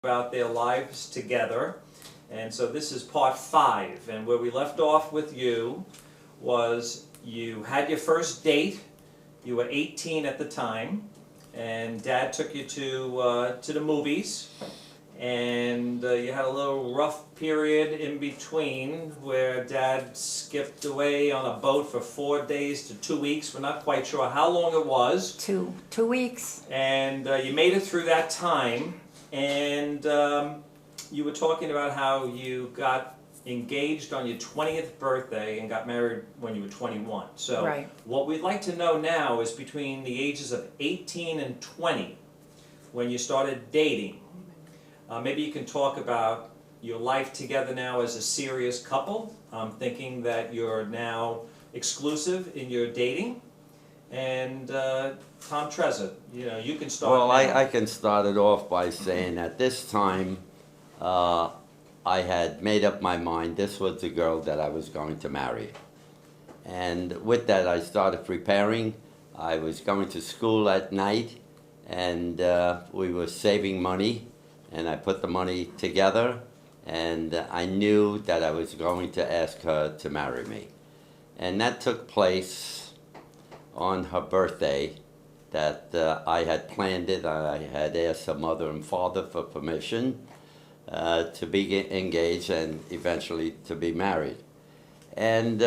about their lives together. And so this is part 5, and where we left off with you was you had your first date. You were 18 at the time, and Dad took you to the movies, and you had a little rough period in between where Dad skipped away on a boat for 4 days to 2 weeks. We're not quite sure how long it was. Two weeks. And you made it through that time, and you were talking about how you got engaged on your 20th birthday and got married when you were 21. So Right. what we'd like to know now is between the ages of 18 and 20, when you started dating. Maybe you can talk about your life together now as a serious couple. I'm thinking that you're now exclusive in your dating. And Tom Trezza, you can start. Well, now. I can start it off by saying at this time, I had made up my mind this was the girl that I was going to marry. And with that, I started preparing. I was going to school at night, and we were saving money, and I put the money together, and I knew that I was going to ask her to marry me. And that took place on her birthday, that I had planned it. I had asked her mother and father for permission to be engaged and eventually to be married. And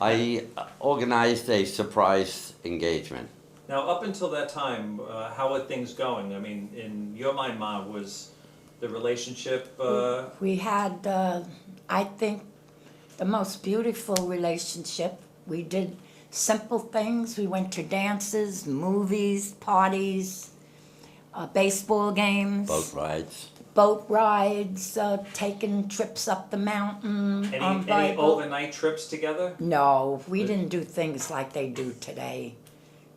I organized a surprise engagement. Now, up until that time, how were things going? I mean, in your mind, Ma, was the relationship... We had, I think, the most beautiful relationship. We did simple things. We went to dances, movies, parties, baseball games. Boat rides. Taking trips up the mountain on any bike. overnight trips together? No, we didn't do things like they do today.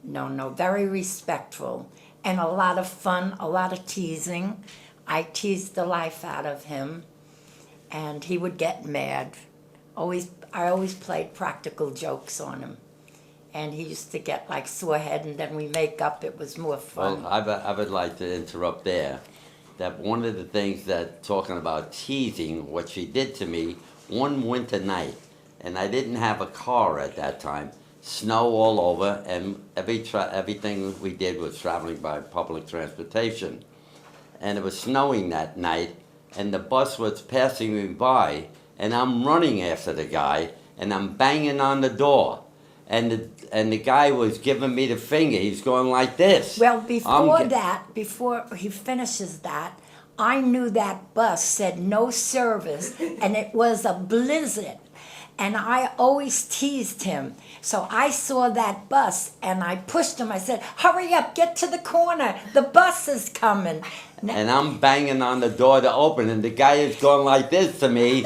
No, very respectful. And a lot of fun, a lot of teasing. I teased the life out of him, and he would get mad. I always played practical jokes on him. And he used to get like sore head, and then we make up. It was more fun. Well, I would like to interrupt there. That one of the things that, talking about teasing, what she did to me one winter night, and I didn't have a car at that time, snow all over, and everything we did was traveling by public transportation. And it was snowing that night, and the bus was passing me by, and I'm running after the guy, and I'm banging on the door. And the guy was giving me the finger. He's going like this. Well, before he finishes that, I knew that bus said no service, and it was a blizzard. And I always teased him. So I saw that bus, and I pushed him. I said, hurry up, get to the corner. The bus is coming. And I'm banging on the door to open, and the guy is going like this to me.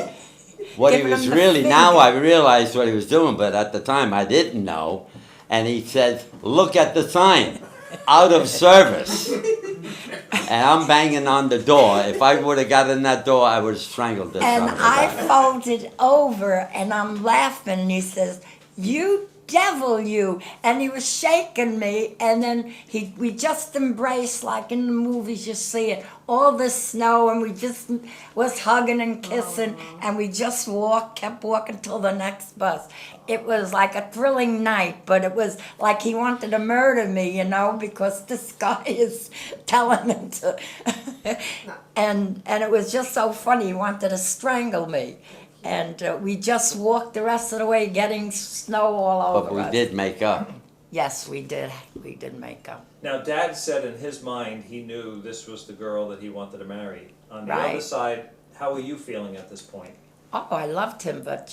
What he was really, now I realized what he was doing, but at the time I didn't know. And he said, look at the sign, out of service. And I'm banging on the door. If I would have got in that door, I would have strangled this And son of a I guy. folded over, and I'm laughing, and he says, you devil, you. And he was shaking me, and then we just embraced, like in the movies you see it, all the snow, and we just was hugging and kissing, and we just kept walking till the next bus. It was like a thrilling night, but it was like he wanted to murder me, because this guy is telling him to. and it was just so funny. He wanted to strangle me. And we just walked the rest of the way getting snow all over But we us. did make up. Yes, we did. We did make up. Now, Dad said in his mind he knew this was the girl that he wanted to marry. On the Right. other side, how were you feeling at this point? Oh, I loved him, but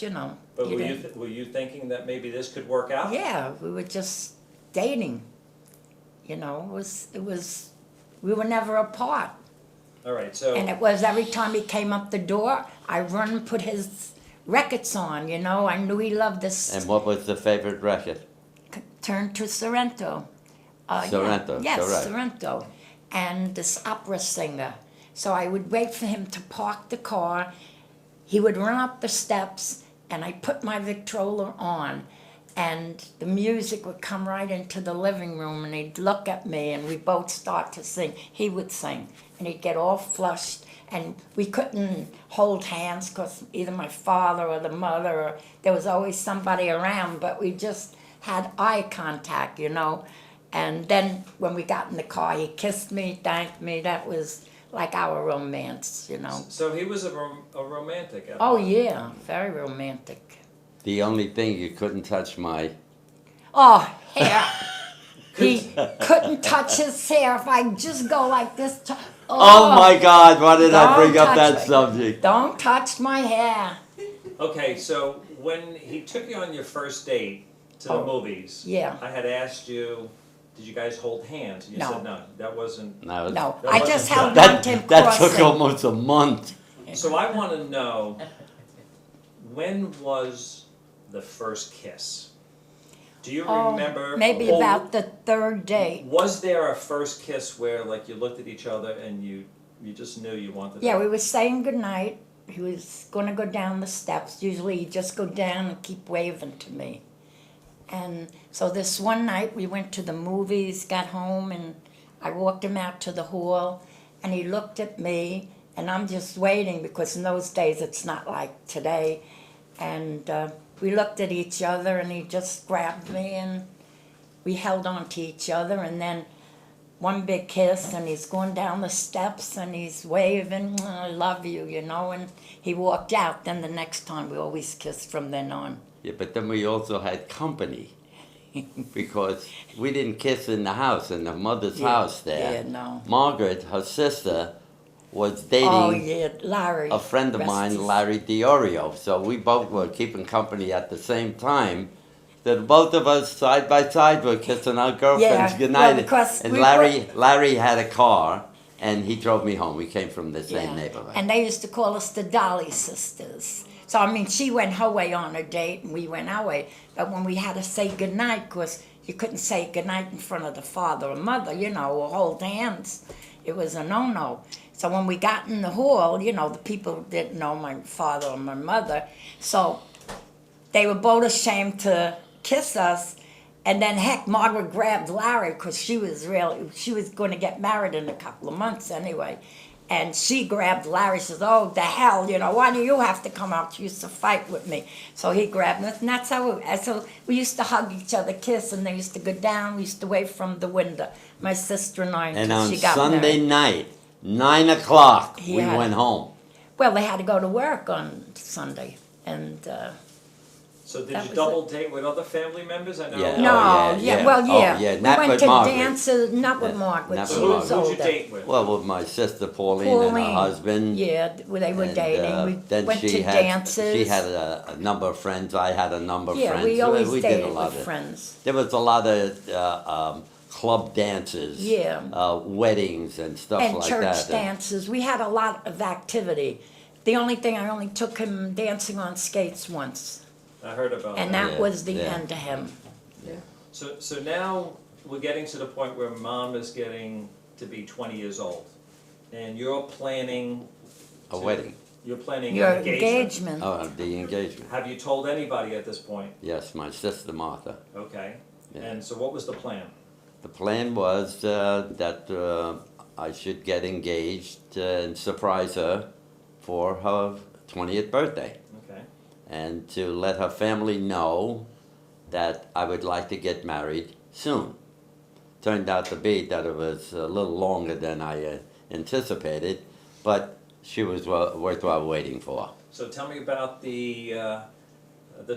But you were you thinking that maybe this could work out? yeah, we were just dating. It was. We were never apart. All right, so And it was every time he came up the door, I run and put his records on. I knew he loved this. And what was the favorite record? Turn to Sorrento. Sorrento, Yes, correct. Sorrento. And this opera singer. So I would wait for him to park the car. He would run up the steps, and I put my Victrola on. And the music would come right into the living room, and he'd look at me, and we both start to sing. He would sing, and he'd get all flushed, and we couldn't hold hands because either my father or the mother, or there was always somebody around, but we just had eye contact, you know. And then when we got in the car, he kissed me, thanked me. That was like our romance, you know. So he was a romantic. At Oh heart. yeah, very romantic. The only thing you couldn't touch my. Oh, hair. He couldn't touch his hair if I just go like this. Oh my God! Why did I Don't bring up touch that me. subject? Don't touch my hair. Okay, so when he took you on your first date to the Oh, movies, yeah. I had asked you, did you guys hold hands? And you No. said no. That wasn't. No, No, That I wasn't just held done. on to him that took crossing. almost a month. So I want to know, when was the first kiss? Do you Oh, remember? maybe or about the third date. Was there a first kiss where, like, you looked at each other and you just knew you wanted? Yeah, to... we were saying goodnight. He was going to go down the steps. Usually he'd just go down and keep waving to me. And so this one night we went to the movies, got home, and I walked him out to the hall, and he looked at me, and I'm just waiting because in those days it's not like today. And we looked at each other, and he just grabbed me, and we held on to each other, and then one big kiss, and he's going down the steps, and he's waving, I love you, you know, and he walked out. Then the next time we always kissed from then on. Yeah, but then we also had company because we didn't kiss in the house, in the mother's house there. Yeah, no. Margaret, her sister, was dating Oh, yeah, Larry. a friend of Rest mine, his- Larry Diorio. So we both were keeping company at the same time. That both of us side by side were kissing our girlfriends Yeah, goodnight. well, because and we Larry had a car, and he drove me home. We came from the same neighborhood. And they used to call us the Dolly sisters. So, I mean, she went her way on a date, and we went our way. But when we had to say goodnight, because you couldn't say goodnight in front of the father or mother, you know, or hold hands, it was a no-no. So when we got in the hall, you know, the people didn't know my father or my mother. So they were both ashamed to kiss us. And then, heck, Margaret grabbed Larry because she was going to get married in a couple of months anyway. And she grabbed Larry, says, oh, the hell, you know, why do you have to come out? She used to fight with me. So he grabbed me, and that's how we used to hug each other, kiss, and they used to go down. We used to wave from the window, my sister and I, And until on she got Sunday married. night, 9 o'clock, we Yeah. went home. Well, they had to go to work on Sunday. And So did That you was double date with other family members? I know. Yeah. no, Oh, yeah, yeah. well, Oh, yeah. yeah, We not went with to Margaret. dances, not with Yeah, Margaret. not She with Who, was Margaret. who'd you older. date with? Well, with my sister Pauline and her husband. Yeah, they were And, dating. We then went she to had, dances. She had a number of friends. I had a number of Yeah, friends. we always did dated a lot with of. friends. There was a lot of club dances. Yeah. Weddings and stuff And like church that. dances. We had a lot of activity. The only thing, I only took him dancing on skates once. I heard about And that. that Yeah, was the yeah. end to him. So now we're getting to the point where mom is getting to be 20 years old, and you're planning A to- wedding. You're planning Your an engagement. engagement. Oh, the engagement. Have you told anybody at this point? Yes, my sister Martha. Okay. Yeah. And so what was the plan? The plan was that I should get engaged and surprise her for her 20th birthday, Okay. and to let her family know that I would like to get married soon. Turned out to be that it was a little longer than I anticipated, but she was worthwhile waiting for. So tell me about the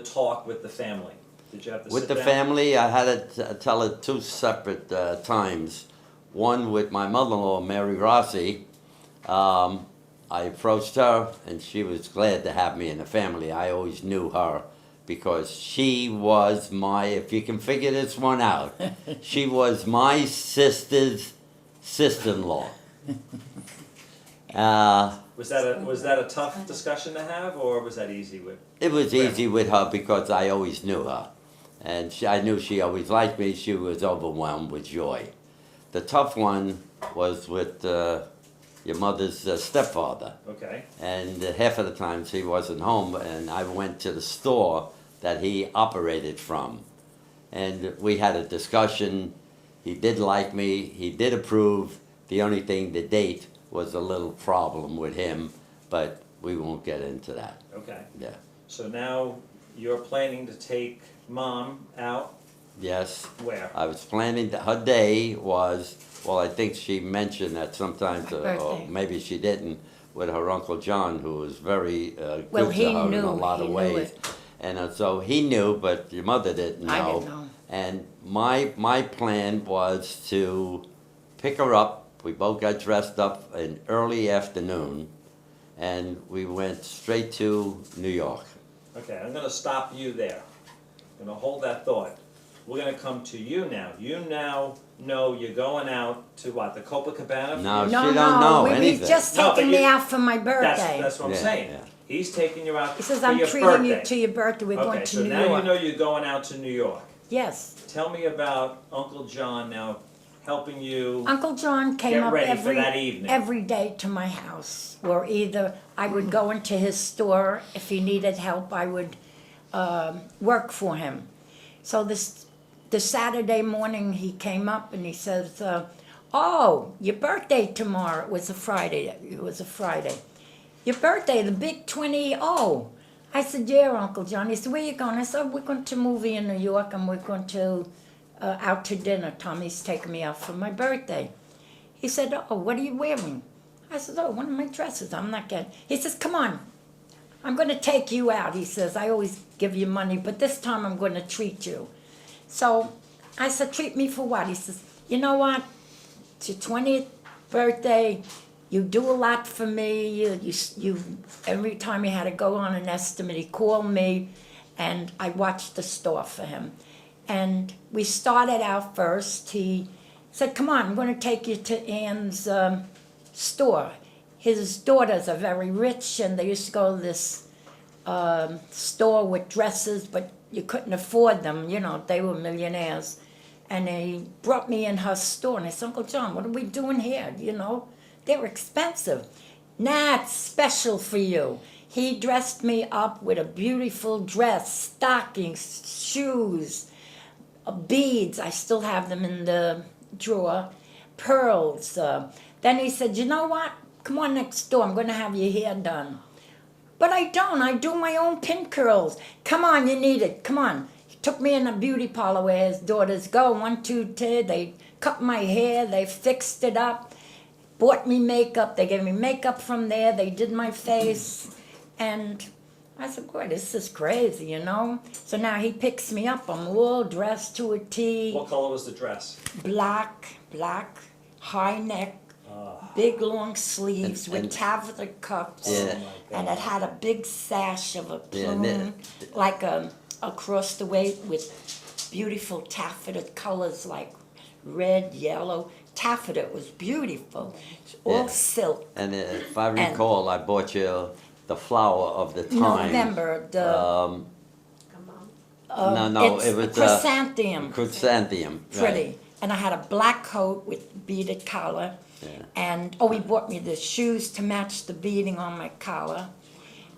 talk with the family. Did you have to With sit the down? family, I had to tell it two separate times. One with my mother-in-law, Mary Rossi. I approached her, and she was glad to have me in the family. I always knew her because she was my, if you can figure this one out, she was my sister's sister-in-law. Was that a tough discussion to have, or was that easy with? It was easy with her because I always knew her. And I knew she always liked me. She was overwhelmed with joy. The tough one was with your mother's stepfather. Okay. And half of the times he wasn't home, and I went to the store that he operated from. And we had a discussion. He did like me. He did approve. The only thing, the date was a little problem with him, but we won't get into that. Okay. Yeah. So now you're planning to take Mom out Yes. where? I was planning that her day was, well, I think she mentioned that sometimes, My or birthday. maybe she didn't, with her Uncle John, who was very Well, good he to her in knew, a lot he of knew ways. it. And so he knew, but your mother didn't know. I didn't know. And my plan was to pick her up. We both got dressed up in early afternoon, and we went straight to New York. Okay, I'm gonna stop you there. I'm gonna hold that thought. We're gonna come to you now. You now know you're going out to what, the Copacabana? No, No, she don't know we anything. just No, but taking me you- out for my birthday. That's what I'm Yeah, saying. yeah. He's taking you out He says, for I'm your treating birthday. you to your birthday. We're going Okay, to so New now York. you know you're going out to New York. Yes. Tell me about Uncle John now helping you. Uncle John came Get up ready for that evening. every day to my house. Or either I would go into his store. If he needed help, I would work for him. So this Saturday morning, he came up and he says, oh, your birthday tomorrow. It was a Friday. Your birthday, the big 20. Oh, I said, yeah, Uncle John. He said, where you going? I said, we're going to a movie in New York and we're going to out to dinner. Tommy's taking me out for my birthday. He said, oh, what are you wearing? I said, oh, one of my dresses. I'm not getting. He says, come on. I'm going to take you out. He says, I always give you money, but this time I'm going to treat you. So I said, treat me for what? He says, you know what? It's your 20th birthday. You do a lot for me. You every time he had to go on an estimate, he called me, and I watched the store for him. And we started out first. He said, come on, I'm going to take you to Ann's store. His daughters are very rich, and they used to go to this store with dresses, but you couldn't afford them. You know, they were millionaires. And he brought me in her store, and I said, Uncle John, what are we doing here? You know, they're expensive. Nah, it's special for you. He dressed me up with a beautiful dress, stockings, shoes, beads. I still have them in the drawer. Pearls. Then he said, you know what? Come on next door. I'm going to have your hair done. But I don't. I do my own pin curls. Come on, you need it. Come on. He took me in a beauty parlor where his daughters go. 1, 2, 3. They cut my hair. They fixed it up. Bought me makeup. They gave me makeup from there. They did my face. And I said, boy, this is crazy, you know? So now he picks me up. I'm all dressed to a T. What color was the dress? Black, high neck, big long sleeves And- with taffeta cups. Yeah. And it had a big sash of a Yeah, plume, and like across the waist with beautiful taffeta colors like red, yellow. Taffeta, it was beautiful. All Yeah. silk. And if I recall, I bought you the flower of the time. November, the No, it's it was chrysanthemum. chrysanthemum. Pretty. Right. And I had a black coat with beaded collar. Yeah. And, he bought me the shoes to match the beading on my collar.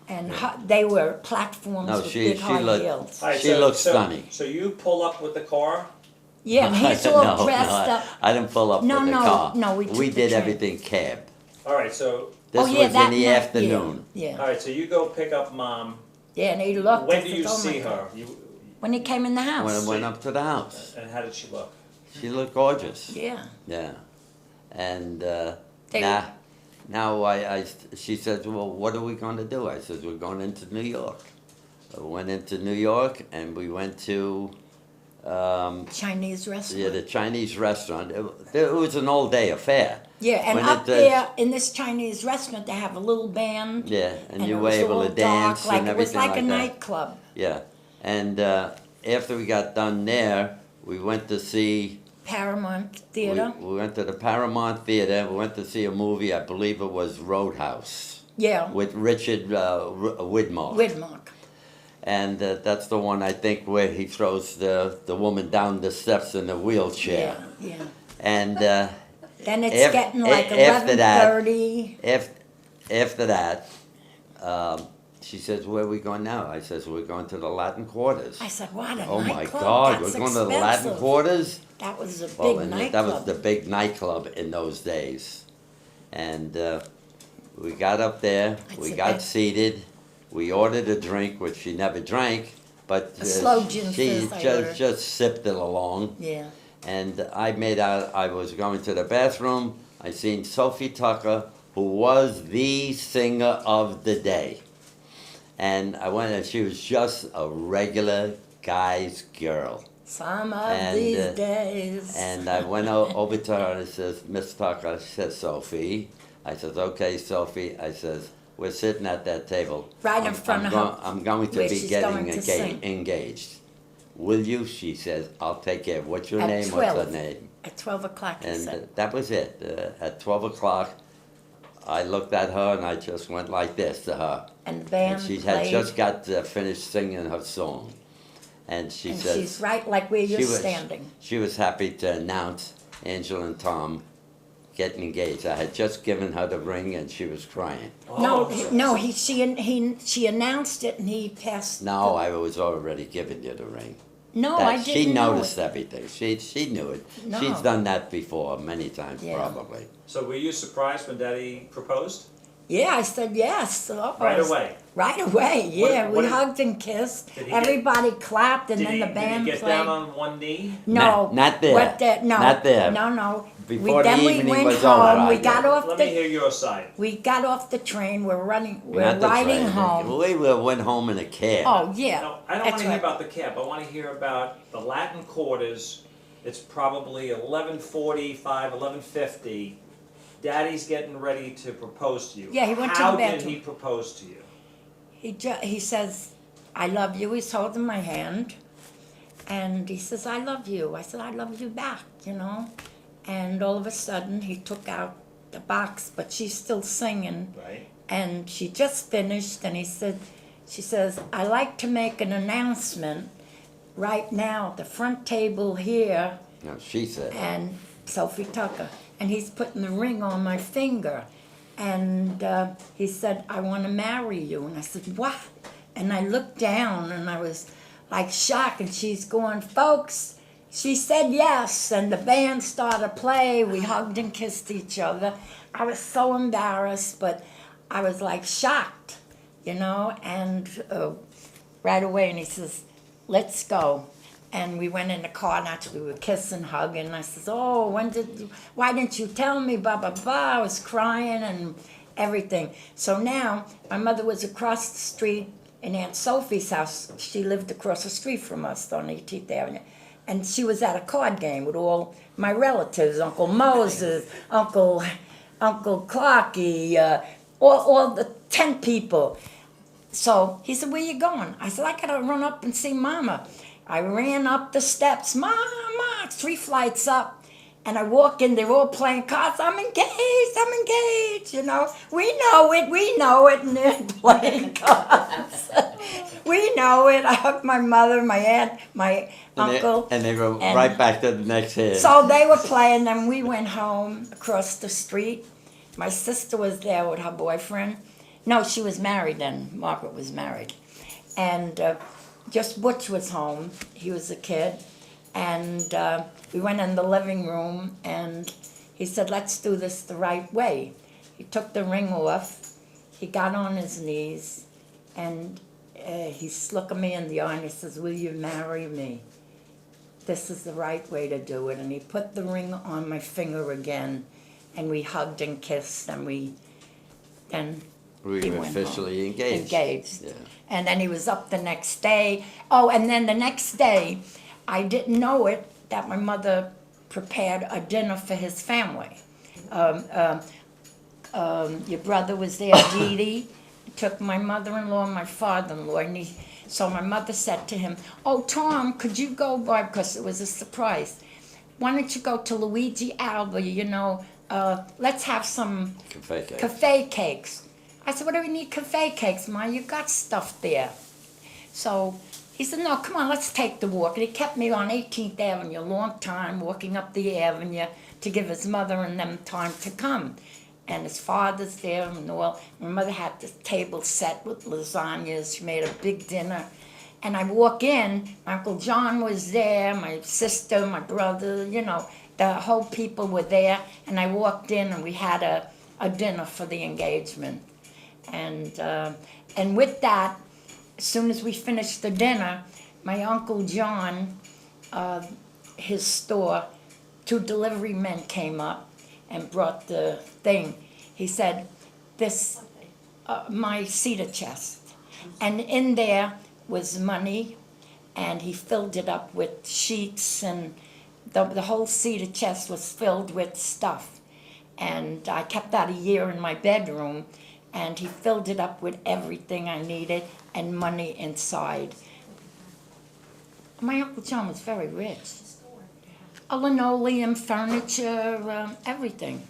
And they were platforms No, with she big high looked- heels. All right, She looks stunning. So you pull up with the car? Yeah, and he's all No, dressed up. I didn't pull up No, with the no, car. no, we took the did train. everything cab. All right, so, This Oh, yeah, was that in the night, afternoon. Yeah. all right, so you go pick up Mom. Yeah, and he looked. When I do said, you "Oh, my see God." her? When he came in the house. When I went up to the house, And how did she look? she looked gorgeous. Yeah. Yeah, and They- now she says, well, what are we going to do? I said, we're going into New York. We went into New York and we went to Chinese restaurant. the Chinese restaurant. It was an all-day affair. Yeah, and When up it, there in this Chinese restaurant, they have a little band. Yeah, and it you were was able all to dance dark, like and it was everything like like a that. nightclub. Yeah, and after we got done there, we went to see. Paramount Theater. We went to the Paramount Theater. We went to see a movie. I believe it was Roadhouse Yeah. with Richard Widmark. Widmark. And that's the one I think where he throws the woman down the steps in a wheelchair. Yeah, yeah. And Then it's Af- getting like after that- 11:30. after that, she says, "Where are we going now?" I says, "We're going to the Latin Quarters." I said, what, a Oh my nightclub? God, That's we're going to the Latin expensive. Quarters? That was a big Well, and nightclub. that was the big nightclub in those days. And we got up there, we got seated, we ordered a drink, which she never drank, but A slow gin she fizz I ordered. just sipped it along. Yeah. And I made out I was going to the bathroom. I seen Sophie Tucker, who was the singer of the day. And I went, and she was just a regular guy's girl. Some of And, these days. And I went over to her and I says, Miss Tucker, she says, Sophie. I says, okay, Sophie. I says, we're sitting at that table. Right in front of her, I'm going to where be she's getting going to sing. engaged. Will you? She says, I'll take care. What's your At name? 12. What's her name? At 12 o'clock, he And said. that was it. At 12 o'clock, I looked at her and I just went like this to her. And the band And she had played. just got finished singing her song. And she And says, she's right like where you're she was- standing. She was happy to announce Angela and Tom getting engaged. I had just given her the ring and she was crying. She announced it and he passed. No, I was already giving you the ring. No, That- I didn't She know noticed it. everything. She knew it. No. She's done that before many times, Yeah. probably. So were you surprised when Daddy proposed? Yeah, I said yes. Oh, Right away? Right away, yeah. What we did- hugged and kissed. Did he get- Everybody clapped and Did then he, the band did he get played. down on one knee? No, Not there. What the, no, Not there. No. Before then the we evening went was home. over, We I got guess. off Let me the. hear your side. We got off the train. We're riding Not the home. train. We went home in a cab. Oh yeah. No, I don't want that's to hear right. about the cab. I want to hear about the Latin quarters. It's probably 11:45, 11:50. Daddy's getting ready to propose to you. Yeah, he went to How the did bathroom. he propose to you? He says, "I love you." He's holding my hand, and he says, "I love you." I said, "I love you back," you know. And all of a sudden, he took out the box, but she's still singing, Right. and she just finished. And she says, "I like to make an announcement right now at the front table here." No, she said. And Sophie Tucker, and he's putting the ring on my finger, and he said, "I want to marry you." And I said, "What?" And I looked down, and I was like shocked, and she's going, "Folks, she said yes," and the band started to play. We hugged and kissed each other. I was so embarrassed, but I was like shocked, you know, and right away, and he says, "Let's go." And we went in the car, and actually we were kissing, hugging. And I says, "Oh, why didn't you tell me, blah, blah, blah." I was crying and everything. So now, my mother was across the street in Aunt Sophie's house. She lived across the street from us on 18th Avenue. And she was at a card game with all my relatives, Uncle Moses, Uncle Clarky, all the 10 people. So he said, "Where you going?" I said, "I gotta run up and see Mama." I ran up the steps, "Mama," 3 flights up, and I walk in, they're all playing cards. I'm engaged, you know. We know it, and they're playing cards. We know it. I hugged my mother, my aunt, my uncle. And they were and- right back to the next hit. So they were playing, and we went home across the street. My sister was there with her boyfriend. No, she was married then. Margaret was married. And just Butch was home. He was a kid. And we went in the living room, and he said, "Let's do this the right way." He took the ring off. He got on his knees, and he's looking me in the eye, and he says, "Will you marry me? This is the right way to do it." And he put the ring on my finger again, and we hugged and kissed, and then We he were went officially home. engaged. Yeah. And then he was up the next day. Oh, and then the next day, I didn't know it, that my mother prepared a dinner for his family. Your brother was there, Dee Dee, took my mother-in-law and my father-in-law, and so my mother said to him, "Oh, Tom, could you go by," because it was a surprise, "why don't you go to Luigi Alba, you know, let's have some cafe cakes." I said, "What do we need cafe cakes, Ma? You got stuff there." So he said, "No, come on, let's take the walk." And he kept me on 18th Avenue a long time, walking up the avenue to give his mother and them time to come. And his father's there and all. My mother had the table set with lasagnas. She made a big dinner. And I walk in, my Uncle John was there, my sister, my brother, you know, the whole people were there. And I walked in, and we had a dinner for the engagement. And with that, as soon as we finished the dinner, my Uncle John, his store, 2 delivery men came up and brought the thing. He said, this, my cedar chest. And in there was money, and he filled it up with sheets, and the whole cedar chest was filled with stuff. And I kept that a year in my bedroom, and he filled it up with everything I needed and money inside. My Uncle John was very rich. A linoleum, furniture, everything.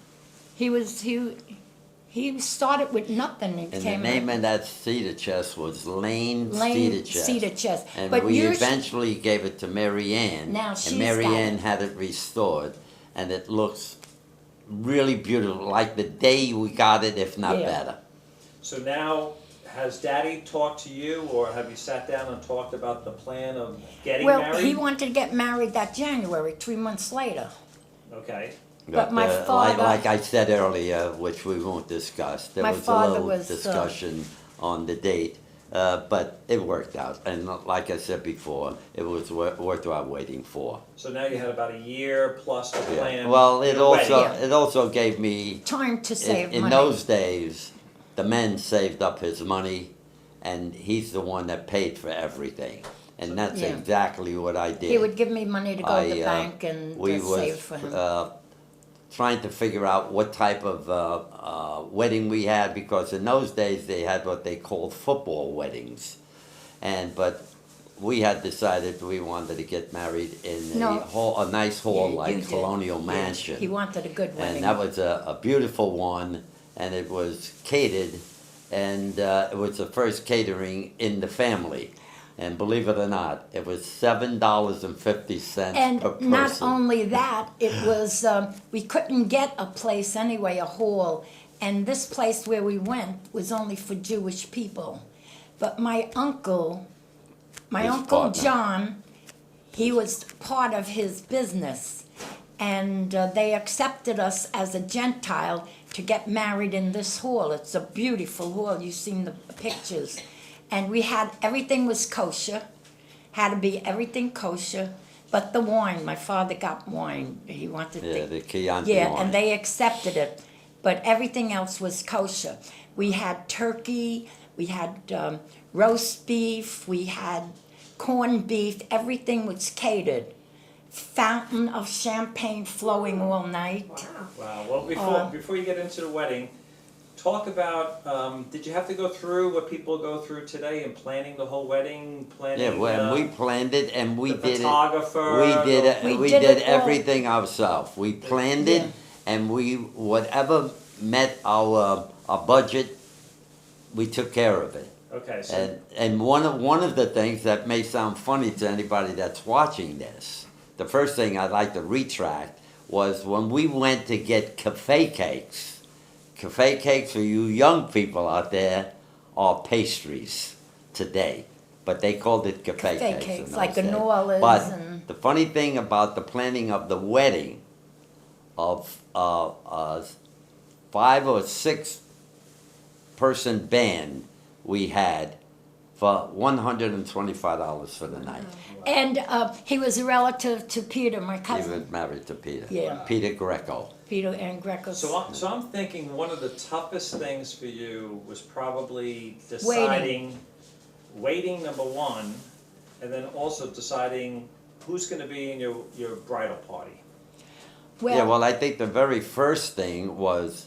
He started with nothing. He And the came name of that cedar chest was Lane Lane Cedar Chest. And But we yours- eventually gave it to Mary Ann. Now she's and Mary got Ann it. had it restored. And it looks really beautiful, like the day we got it, if not Yeah. better. So now, has Daddy talked to you, or have you sat down and talked about the plan of getting Well, married? he wanted to get married that January, 3 months later. Okay. But my father- like I said earlier, which we won't discuss, there My was a father little was, discussion on the date, but it worked out. And like I said before, it was worthwhile waiting for. So now you had about a year plus to Yeah. plan. Well, it your also wedding. it also gave me Time to save in money. those days, the men saved up his money, and he's the one that paid for everything. And that's Yeah. exactly what I did. He would give me money to go to the I, bank and we save for him. trying to figure out what type of wedding we had, because in those days they had what they called football weddings, but we had decided we wanted to get married in No. a nice hall Yeah, you like did. Colonial Yeah. Mansion. He wanted a good wedding. And that was a beautiful one, and it was catered, and it was the first catering in the family. And believe it or not, it was $7.50 And per person. not only that, it was, we couldn't get a place anyway, a hall. And this place where we went was only for Jewish people. But my uncle, His Uncle partner. John, he was part of his business. And they accepted us as a Gentile to get married in this hall. It's a beautiful hall. You've seen the pictures. And we had, everything was kosher, had to be everything kosher, but the wine, my father got wine, he wanted The Chianti yeah, wine. and they accepted it, but everything else was kosher. We had turkey, we had roast beef, we had corned beef, everything was catered. Fountain of champagne flowing all night. Wow. Well, Uh, before you get into the wedding, talk about, did you have to go through what people go through today in planning the whole wedding, planning Yeah, when we planned it and we the did it. photographer? We did it. We We did did it all. everything ourselves. We planned it, Yeah. and we whatever met our budget, we took care of it. Okay, so And one of the things that may sound funny to anybody that's watching this, the first thing I'd like to retract was when we went to get cafe cakes. Cafe cakes for you young people out there are pastries today, but they called it cafe Cafe cakes. in cakes, those like a days. New Orleans But and- the funny thing about the planning of the wedding of a 5 or 6 person band we had for $125 for the night. And he was a relative to Peter, my He cousin, was married to Peter. Yeah. Peter Greco. Peter and Greco's. So I'm thinking one of the toughest things for you was probably deciding, waiting number one, and then also deciding who's gonna be in your bridal party. Yeah, well, I think the very first thing was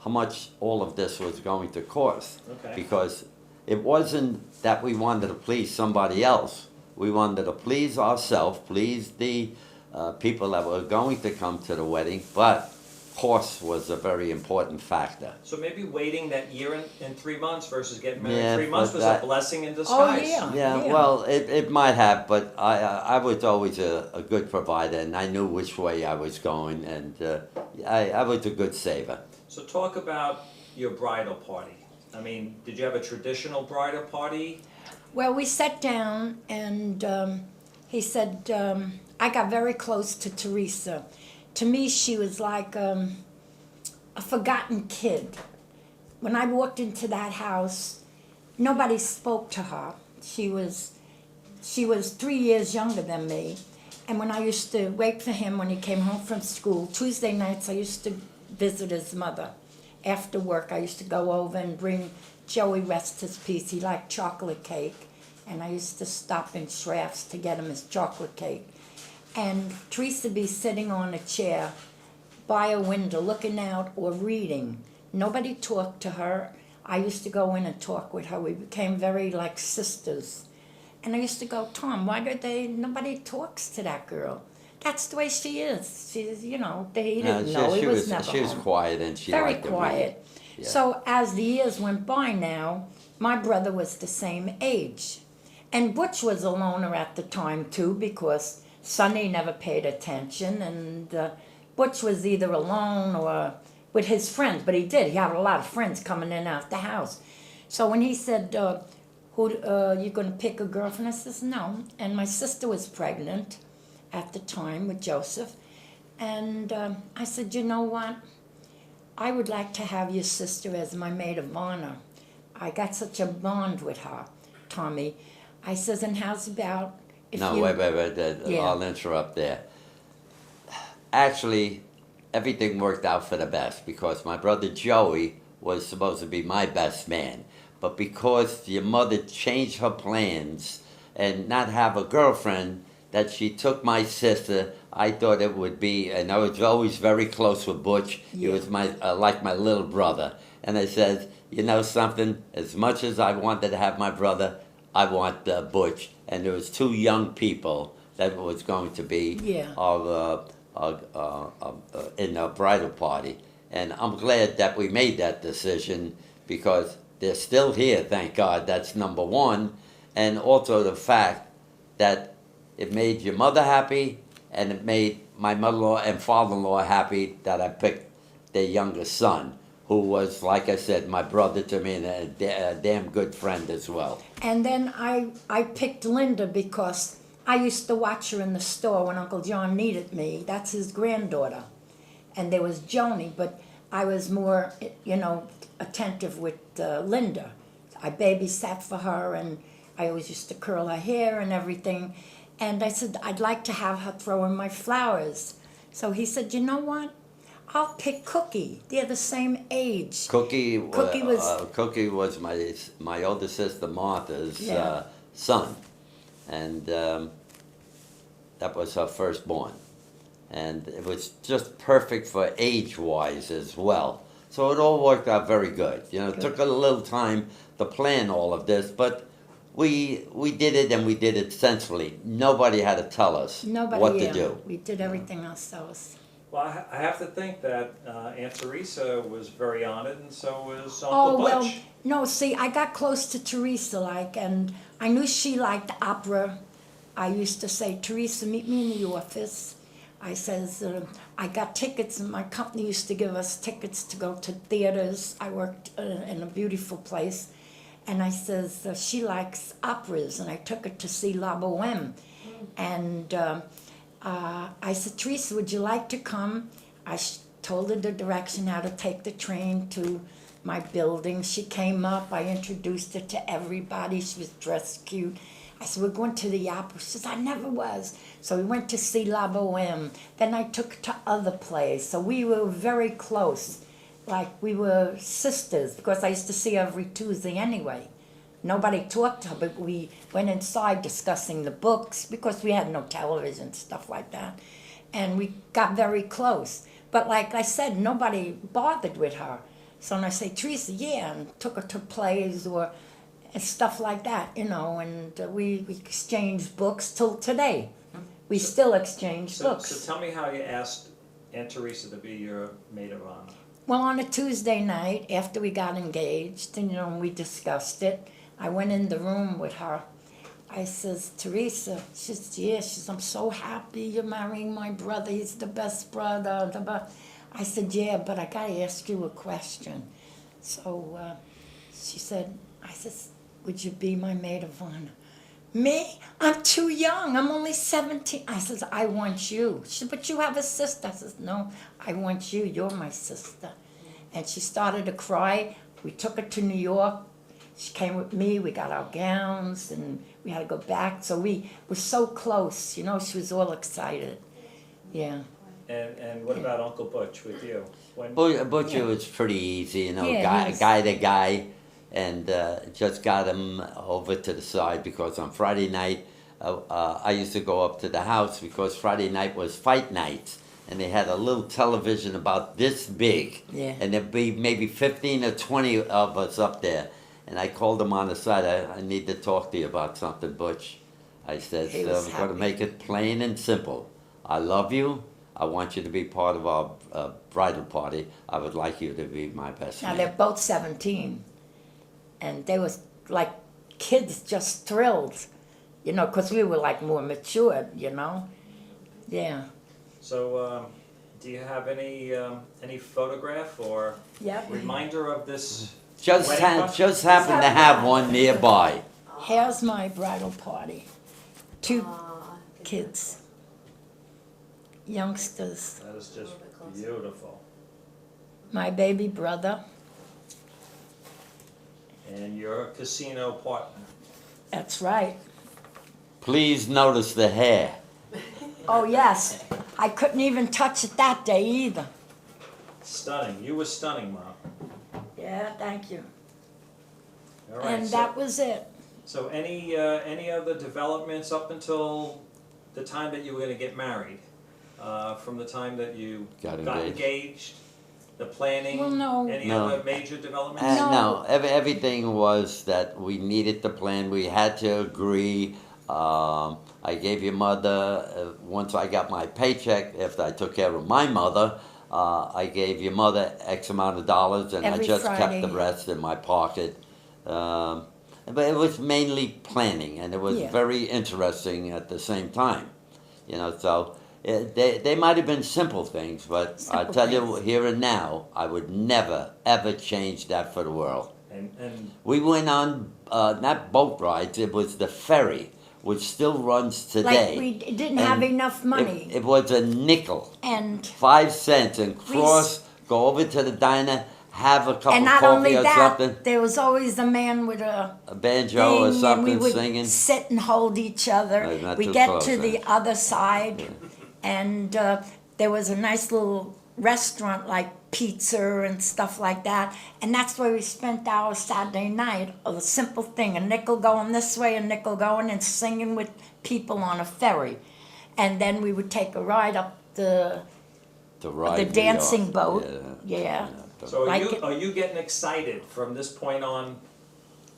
how much all of this was going to cost. Okay. Because it wasn't that we wanted to please somebody else. We wanted to please ourselves, please the people that were going to come to the wedding, but cost was a very important factor. So maybe waiting that year and 3 months versus getting married Yeah, in 3 months but was that- a blessing in disguise. yeah. Yeah, well, it might have, but I was always a good provider, and I knew which way I was going, and I was a good saver. So talk about your bridal party. I mean, did you have a traditional bridal party? Well, we sat down and he said, I got very close to Teresa. To me, she was like a forgotten kid. When I walked into that house, nobody spoke to her. She was 3 years younger than me. And when I used to wait for him when he came home from school, Tuesday nights I used to visit his mother. After work I used to go over and bring Joey, rest his peace, he liked chocolate cake. And I used to stop in Schrafft's to get him his chocolate cake. And Teresa would be sitting on a chair by a window looking out or reading. Nobody talked to her. I used to go in and talk with her. We became very like sisters. And I used to go, Tom, nobody talks to that girl. That's the way she is. She's, he didn't know. He was never She was home. quiet and she Very liked to read. quiet. Yeah. So as the years went by now, my brother was the same age. And Butch was a loner at the time too, because Sonny never paid attention, and Butch was either alone or with his friends, but he had a lot of friends coming in and out the house. So when he said, you going to pick a girlfriend? I says, no. And my sister was pregnant at the time with Joseph. And I said, you know what? I would like to have your sister as my maid of honor. I got such a bond with her, Tommy. I says, and how's about if No, you... wait, Yeah. I'll interrupt there. Actually, everything worked out for the best because my brother Joey was supposed to be my best man. But because your mother changed her plans and not have a girlfriend, that she took my sister, I thought it would be, and I was always very close with Butch. He Yeah. was like my little brother. And I said, you know something, as much as I wanted to have my brother, I want Butch. And there was two young people that was going to be Yeah. in a bridal party. And I'm glad that we made that decision because they're still here, thank God. That's number one. And also the fact that it made your mother happy and it made my mother-in-law and father-in-law happy that I picked their youngest son, who was, like I said, my brother to me and a damn good friend as well. And then I picked Linda because I used to watch her in the store when Uncle John needed me. That's his granddaughter. And there was Joni, but I was more, attentive with Linda. I babysat for her, and I always used to curl her hair and everything. And I said, I'd like to have her throw in my flowers. So he said, you know what? I'll pick Cookie. They're the same age. Cookie was my older sister Martha's Yeah. son, and that was her firstborn, and it was just perfect for age-wise as well. So it all worked out very good. It took a little time to plan all of this, but we did it, and we did it sensibly. Nobody had to tell us what to do. We did everything ourselves. Well, I have to think that Aunt Teresa was very honored, and so was Uncle Butch. No, see, I got close to Teresa, and I knew she liked opera. I used to say, Teresa, meet me in the office. I says, I got tickets, and my company used to give us tickets to go to theaters. I worked in a beautiful place. And I says, she likes operas, and I took her to see La Boheme. And I said, Teresa, would you like to come? I told her the direction how to take the train to my building. She came up, I introduced her to everybody. She was dressed cute. I said, we're going to the opera. She says, I never was. So we went to see La Boheme. Then I took her to other plays. So we were very close. Like we were sisters, because I used to see her every Tuesday anyway. Nobody talked to her, but we went inside discussing the books because we had no television, stuff like that. And we got very close. But like I said, nobody bothered with her. So when I say, Teresa, yeah, and took her to plays or and stuff like that, and we exchanged books till today. We still exchange books. So tell me how you asked Aunt Teresa to be your maid of honor. Well, on a Tuesday night, after we got engaged, and we discussed it, I went in the room with her. I says, Teresa, she says, yeah, I'm so happy you're marrying my brother. He's the best brother. I said, yeah, but I got to ask you a question. So she said, I says, would you be my maid of honor? Me? I'm too young. I'm only 17. I says, I want you. She said, but you have a sister. I says, no, I want you. You're my sister. And she started to cry. We took her to New York. She came with me. We got our gowns, and we had to go back. So we were so close. You know, she was all excited. Yeah. And what about Uncle Butch with you? When, Butcher Yeah. was pretty easy, you know, Yeah, guy, he was- guy to guy, and just got him over to the side because on Friday night, I used to go up to the house because Friday night was fight night, and they had a little television about this big, Yeah. and there'd be maybe 15 or 20 of us up there, and I called him on the side, I need to talk to you about something, Butch. I said, He so was I'm going to happy. make it plain and simple. I love you. I want you to be part of our bridal party. I would like you to be my best Now man. they're both 17, and they was like kids, just thrilled, you know, because we were like more matured, you know. Yeah. so, do you have any photograph or Yep. reminder of this? Just wedding function? just happen to have one nearby. Here's my bridal party. Two kids, youngsters. That is just beautiful. My baby brother. And your casino partner. That's right. Please notice the hair. Oh yes, I couldn't even touch it that day either. Stunning. You were stunning, Mom. Yeah, thank you. All right. And so, that was it. so any other developments up until the time that you were going to get married? From the time that you Got engaged, the planning, Well, no. any No. other major developments? No. Everything was that we needed to plan. We had to agree. I gave your mother, once I got my paycheck, after I took care of my mother, I gave your mother X amount of dollars, and Every I just kept Friday. the rest in my pocket. But it was mainly planning, and it was Yeah. very interesting at the same time. You know, so they might have been simple things, but I Simple tell you things. here and now, I would never ever change that for the world. And We went on not boat rides; it was the ferry, which still runs today. Like we didn't have And enough money. It was a nickel, And 5 cents, and We cross, go over to the diner, have a cup and of not coffee only or that, something, there was always a man with a a banjo thing, or and we something, would singing. sit and hold each other. No, not We too get close, to the eh? other side, and there was a nice little restaurant like pizza and stuff like that, and that's where we spent our Saturday night. A simple thing: a nickel going this way, a nickel going, and singing with people on a ferry, and then we would take a ride up the To ride me dancing off. boat. Yeah. Yeah. so Like it- are you getting excited from this point on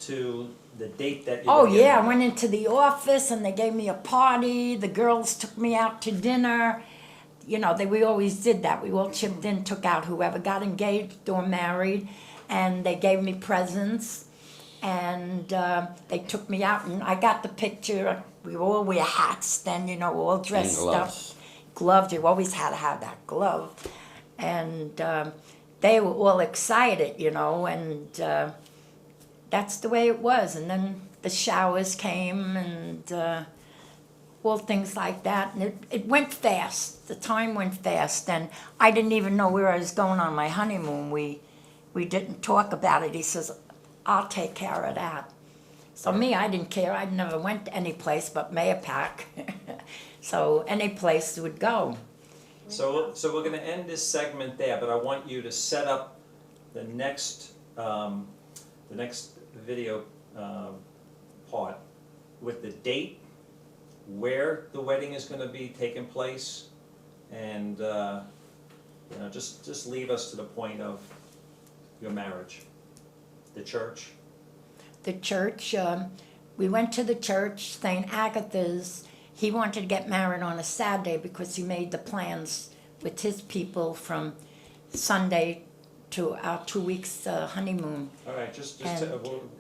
to the date that you? Oh yeah, I went into the office and they gave me a party. The girls took me out to dinner. You know, we always did that. We all chipped in, took out whoever got engaged or married, and they gave me presents. And they took me out, and I got the picture. We all wear hats then, you know, all dressed And up. gloves. Gloves, you always had to have that glove. And they were all excited, you know, and that's the way it was. And then the showers came and all things like that. And it went fast. The time went fast. And I didn't even know where I was going on my honeymoon. We didn't talk about it. He says, I'll take care of that. So me, I didn't care. I never went to any place but Mayapack. So any place would go. So we're going to end this segment there, but I want you to set up the next video part with the date, where the wedding is going to be taking place, and you know, just leave us to the point of your marriage, the church. The church, we went to the church, St. Agatha's. He wanted to get married on a Saturday because he made the plans with his people from Sunday to our 2 weeks honeymoon. All right, just And-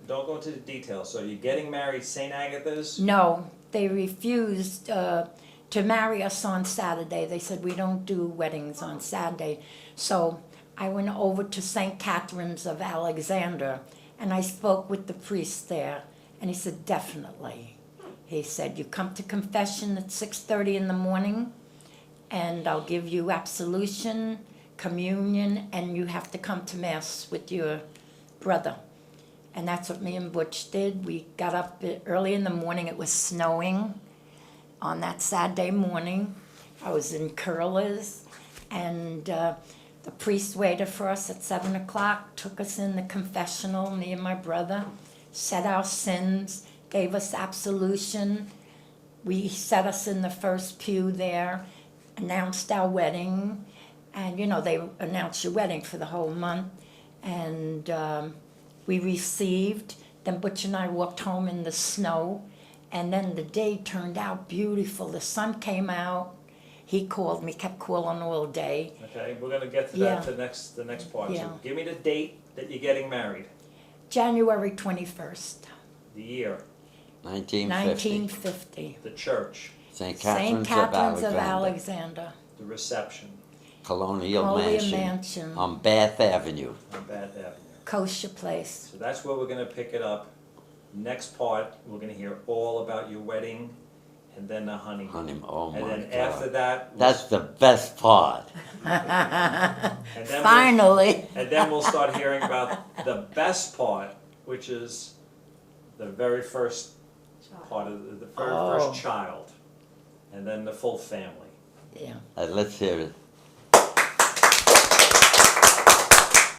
don't go into the details. So you're getting married St. Agatha's? No, they refused to marry us on Saturday. They said, we don't do weddings on Saturday. So I went over to St. Catherine's of Alexander, and I spoke with the priest there, and he said, definitely. He said, you come to confession at 6:30 in the morning, and I'll give you absolution. communion, and you have to come to Mass with your brother. And that's what me and Butch did. We got up early in the morning. It was snowing on that Saturday morning. I was in curlers, and the priest waited for us at 7 o'clock, took us in the confessional, me and my brother, said our sins, gave us absolution. He set us in the first pew there, announced our wedding, and you know, they announce your wedding for the whole month, and we received. Then Butch and I walked home in the snow, and then the day turned out beautiful. The sun came out. He called me, kept calling all day. Okay, we're gonna get to Yeah. that the next part. Yeah. So give me the date that you're getting married, January 21st, the year, 1950. 1950. the church, St. St. Catherine's of Catherine's of Alexander. Alexander. the reception Colonial Colonial Mansion, Mansion. on Bath Avenue. on Bath Avenue. Kosher place. So that's where we're gonna pick it up. Next part, we're gonna hear all about your wedding and then the honeymoon. Honeymoon. Oh my And then God. after that, That's the best part. and then Finally. and then we'll start hearing about the best part, which is the very first part of the very Oh. first child, and then the full family. Yeah. Let's hear it.